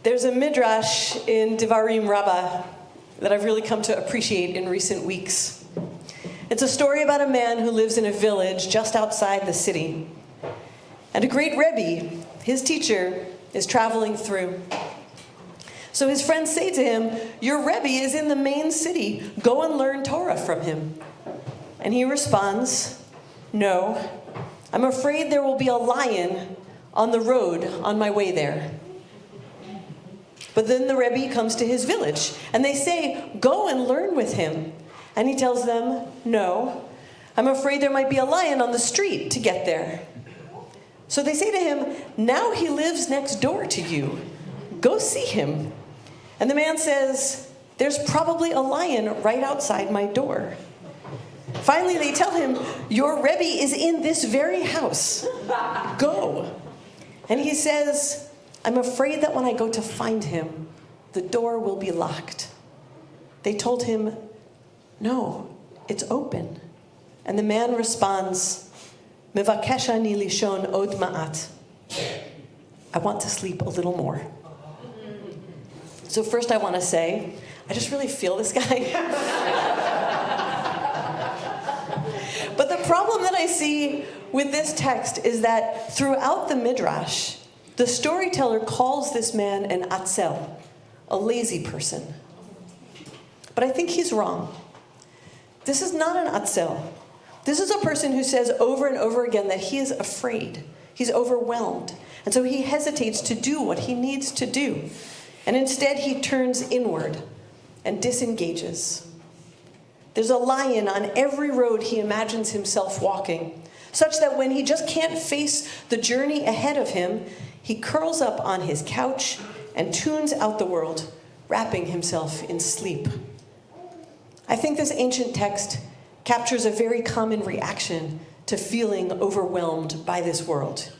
There's a midrash in Devarim Rabbah that I've really come to appreciate in recent weeks. It's a story about a man who lives in a village just outside the city. And a great Rabbi, his teacher, is traveling through. So his friends say to him, "Your Rabbi is in the main city. Go and learn Torah from him." And he responds, "No, I'm afraid there will be a lion on the road on my way there." But then the Rebbe comes to his village, and they say, "Go and learn with him." And he tells them, "No, I'm afraid there might be a lion on the street to get there." So they say to him, "Now he lives next door to you. Go see him." And the man says, "There's probably a lion right outside my door." Finally, they tell him, "Your Rebbe is in this very house. Go." And he says, "I'm afraid that when I go to find him, the door will be locked." They told him, "No, it's open." And the man responds, "Mevakesh ani lishon od ma'at." I want to sleep a little more. So first I want to say, I just really feel this guy. But the problem that I see with this text is that throughout the midrash, the storyteller calls this man an atzel, a lazy person. But I think he's wrong. This is not an atzel. This is a person who says over and over again that he is afraid. He's overwhelmed. And so he hesitates to do what he needs to do. And instead he turns inward and disengages. There's a lion on every road he imagines himself walking, such that when he just can't face the journey ahead of him, he curls up on his couch and tunes out the world, wrapping himself in sleep. I think this ancient text captures a very common reaction to feeling overwhelmed by this world,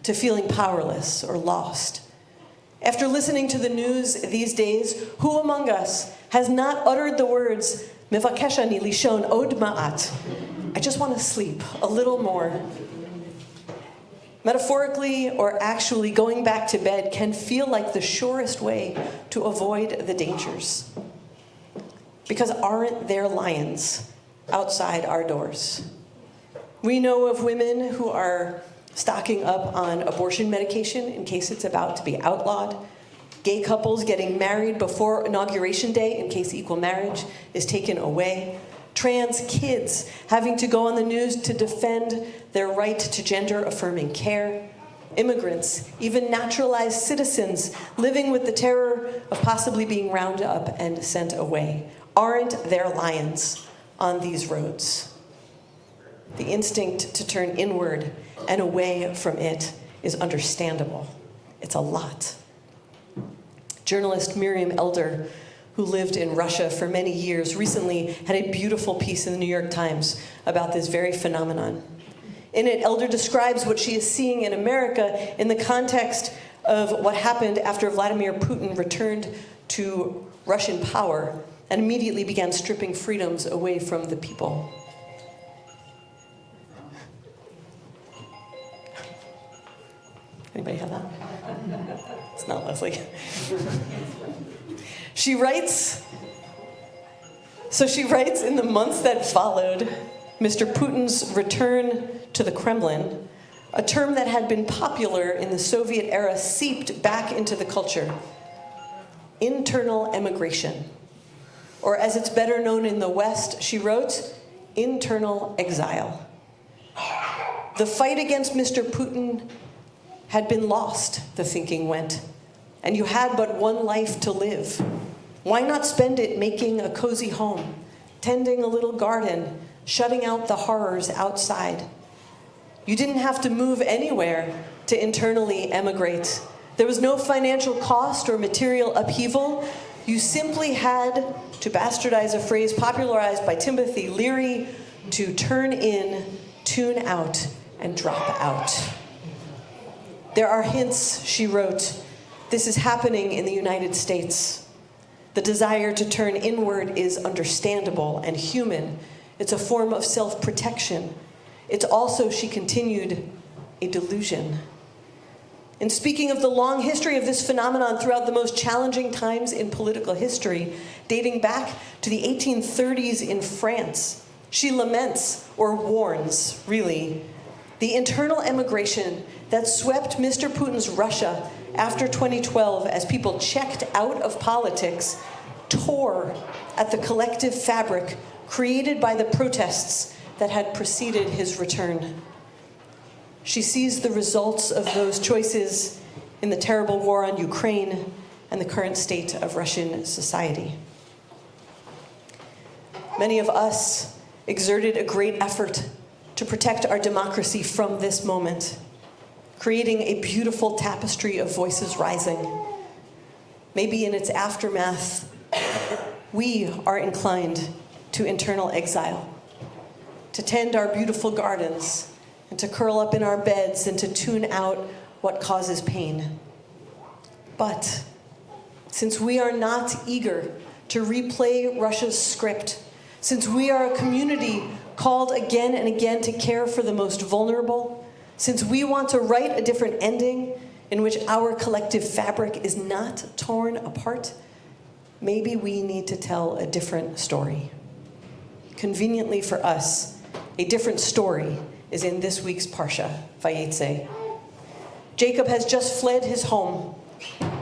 to feeling powerless or lost. After listening to the news these days, who among us has not uttered the words, "Mevakesh ani lishon od ma'at"? I just want to sleep a little more. Metaphorically or actually, going back to bed can feel like the surest way to avoid the dangers. Because aren't there lions outside our doors? We know of women who are stocking up on abortion medication in case it's about to be outlawed. Gay couples getting married before Inauguration Day in case equal marriage is taken away. Trans kids having to go on the news to defend their right to gender-affirming care. Immigrants, even naturalized citizens, living with the terror of possibly being rounded up and sent away. Aren't there lions on these roads? The instinct to turn inward and away from it is understandable. It's a lot. Journalist Miriam Elder, who lived in Russia for many years, recently had a beautiful piece in the New York Times about this very phenomenon. In it, Elder describes what she is seeing in America in the context of what happened after Vladimir Putin returned to Russian power and immediately began stripping freedoms away from the people. Anybody have that? It's not Leslie. She writes in the months that followed Mr. Putin's return to the Kremlin, a term that had been popular in the Soviet era seeped back into the culture. Internal emigration. Or as it's better known in the West, she wrote, internal exile. The fight against Mr. Putin had been lost, the thinking went, and you had but one life to live. Why not spend it making a cozy home, tending a little garden, shutting out the horrors outside? You didn't have to move anywhere to internally emigrate. There was no financial cost or material upheaval. You simply had, to bastardize a phrase popularized by Timothy Leary, to turn in, tune out, and drop out. There are hints, she wrote, this is happening in the United States. The desire to turn inward is understandable and human. It's a form of self-protection. It's also, she continued, a delusion. In speaking of the long history of this phenomenon throughout the most challenging times in political history, dating back to the 1830s in France, she laments, or warns, really, the internal emigration that swept Mr. Putin's Russia after 2012 as people checked out of politics tore at the collective fabric created by the protests that had preceded his return. She sees the results of those choices in the terrible war on Ukraine and the current state of Russian society. Many of us exerted a great effort to protect our democracy from this moment, creating a beautiful tapestry of voices rising. Maybe in its aftermath, we are inclined to internal exile, to tend our beautiful gardens, and to curl up in our beds and to tune out what causes pain. But since we are not eager to replay Russia's script, since we are a community called again and again to care for the most vulnerable, since we want to write a different ending in which our collective fabric is not torn apart, maybe we need to tell a different story. Conveniently for us, a different story is in this week's Parsha, Vayeitzei. Jacob has just fled his home.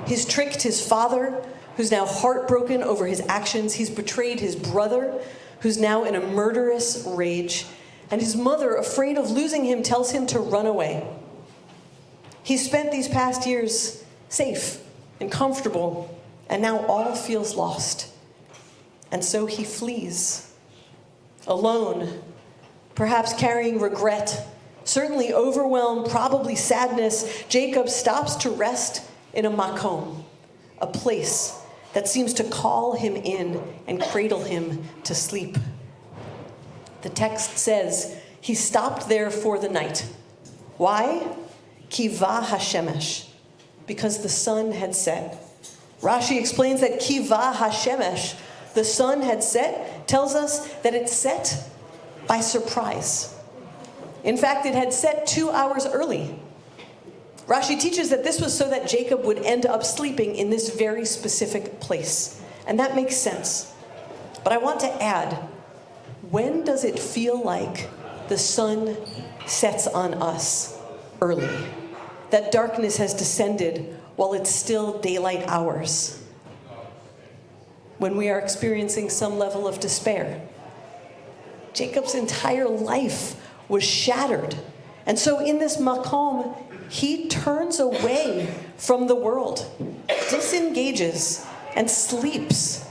He's tricked his father, who's now heartbroken over his actions. He's betrayed his brother, who's now in a murderous rage. And his mother, afraid of losing him, tells him to run away. He's spent these past years safe and comfortable, and now all feels lost. And so he flees, alone, perhaps carrying regret, certainly overwhelmed, probably sadness. Jacob stops to rest in a makom, a place that seems to call him in and cradle him to sleep. The text says he stopped there for the night. Why? Kiva hashemesh, because the sun had set. Rashi explains that kiva hashemesh, the sun had set, tells us that it set by surprise. In fact, it had set 2 hours early. Rashi teaches that this was so that Jacob would end up sleeping in this very specific place. And that makes sense. But I want to add, when does it feel like the sun sets on us early? That darkness has descended while it's still daylight hours. When we are experiencing some level of despair. Jacob's entire life was shattered. And so in this makom, he turns away from the world, disengages, and sleeps,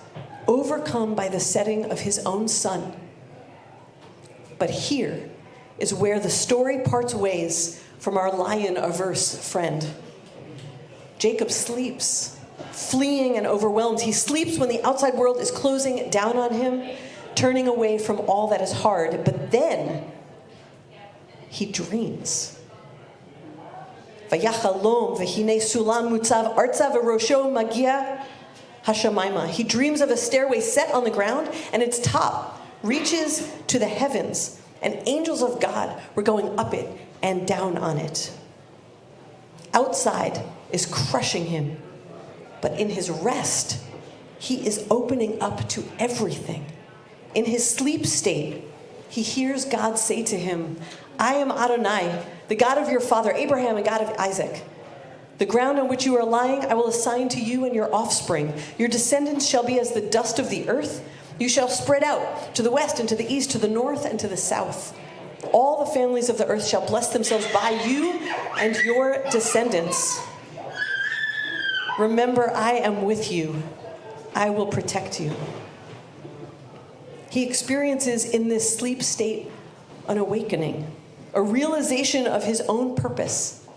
overcome by the setting of his own sun. But here is where the story parts ways from our lion-averse friend. Jacob sleeps, fleeing and overwhelmed. He sleeps when the outside world is closing down on him, turning away from all that is hard. But then he dreams. Vayachalom v'hinei sulam mutzav artza v'rosho magia hashamayma. He dreams of a stairway set on the ground, and its top reaches to the heavens, and angels of God were going up it and down on it. Outside is crushing him, but in his rest, he is opening up to everything. In his sleep state, he hears God say to him, I am Adonai, the God of your father Abraham and God of Isaac. The ground on which you are lying I will assign to you and your offspring. Your descendants shall be as the dust of the earth. You shall spread out to the west and to the east, to the north and to the south. All the families of the earth shall bless themselves by you and your descendants. Remember, I am with you. I will protect you. He experiences in this sleep state an awakening, a realization of his own purpose,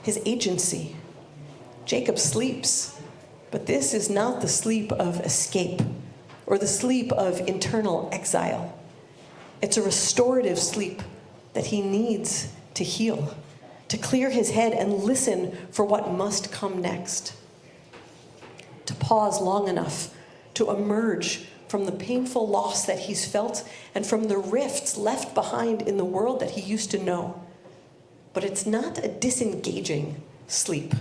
his agency. Jacob sleeps, but this is not the sleep of escape or the sleep of internal exile. It's a restorative sleep that he needs to heal, to clear his head and listen for what must come next. To pause long enough to emerge from the painful loss that he's felt and from the rifts left behind in the world that he used to know. But it's not a disengaging sleep.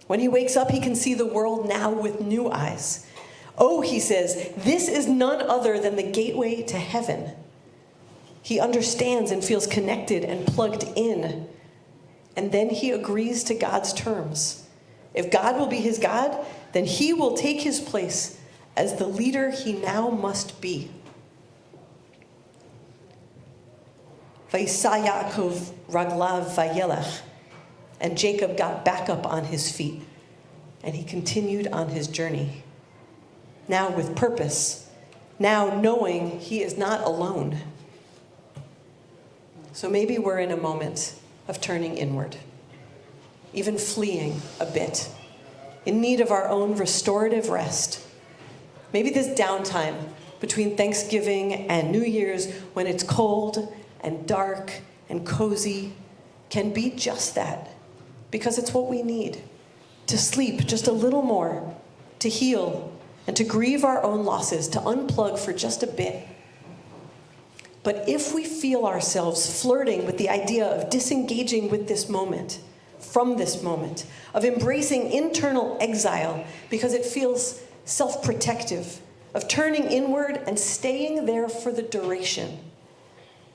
When he wakes up, he can see the world now with new eyes. Oh, he says, this is none other than the gateway to heaven. He understands and feels connected and plugged in. And then he agrees to God's terms. If God will be his God, then he will take his place as the leader he now must be. Vayeitzei Yaakov raglav vayelech. And Jacob got back up on his feet, and he continued on his journey. Now with purpose, now knowing he is not alone. So maybe we're in a moment of turning inward, even fleeing a bit, in need of our own restorative rest. Maybe this downtime between Thanksgiving and New Year's, when it's cold and dark and cozy, can be just that, because it's what we need, to sleep just a little more, to heal, and to grieve our own losses, to unplug for just a bit. But if we feel ourselves flirting with the idea of disengaging with this moment, from this moment, of embracing internal exile because it feels self-protective, of turning inward and staying there for the duration,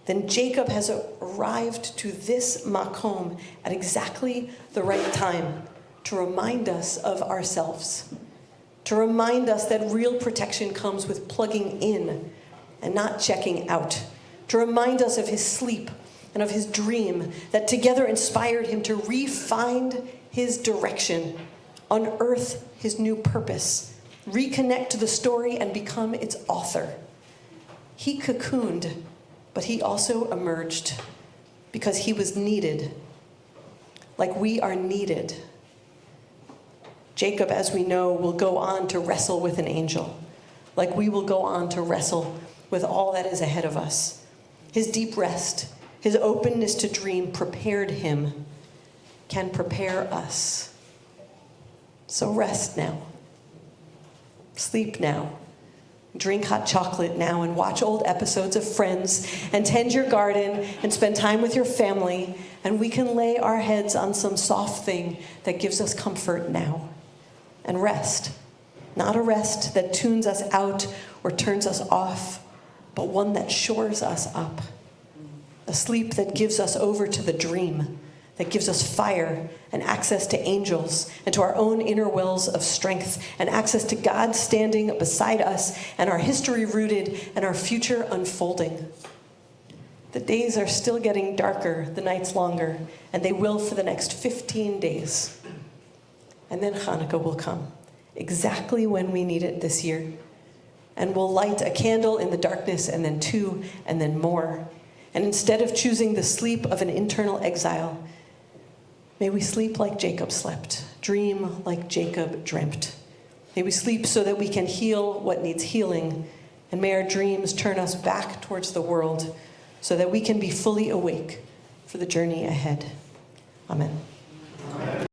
then Jacob has arrived to this makom at exactly the right time to remind us of ourselves, to remind us that real protection comes with plugging in and not checking out, to remind us of his sleep and of his dream that together inspired him to re-find his direction, unearth his new purpose, reconnect to the story and become its author. He cocooned, but he also emerged because he was needed, like we are needed. Jacob, as we know, will go on to wrestle with an angel, like we will go on to wrestle with all that is ahead of us. His deep rest, his openness to dream prepared him, can prepare us. So rest now. Sleep now. Drink hot chocolate now and watch old episodes of Friends and tend your garden and spend time with your family, and we can lay our heads on some soft thing that gives us comfort now. And rest. Not a rest that tunes us out or turns us off, but one that shores us up. A sleep that gives us over to the dream, that gives us fire and access to angels and to our own inner wells of strength and access to God standing beside us and our history rooted and our future unfolding. The days are still getting darker, the nights longer, and they will for the next 15 days. And then Hanukkah will come, exactly when we need it this year. And we'll light a candle in the darkness, and then two, and then more. And instead of choosing the sleep of an internal exile, may we sleep like Jacob slept, dream like Jacob dreamt. May we sleep so that we can heal what needs healing, and may our dreams turn us back towards the world so that we can be fully awake for the journey ahead. Amen.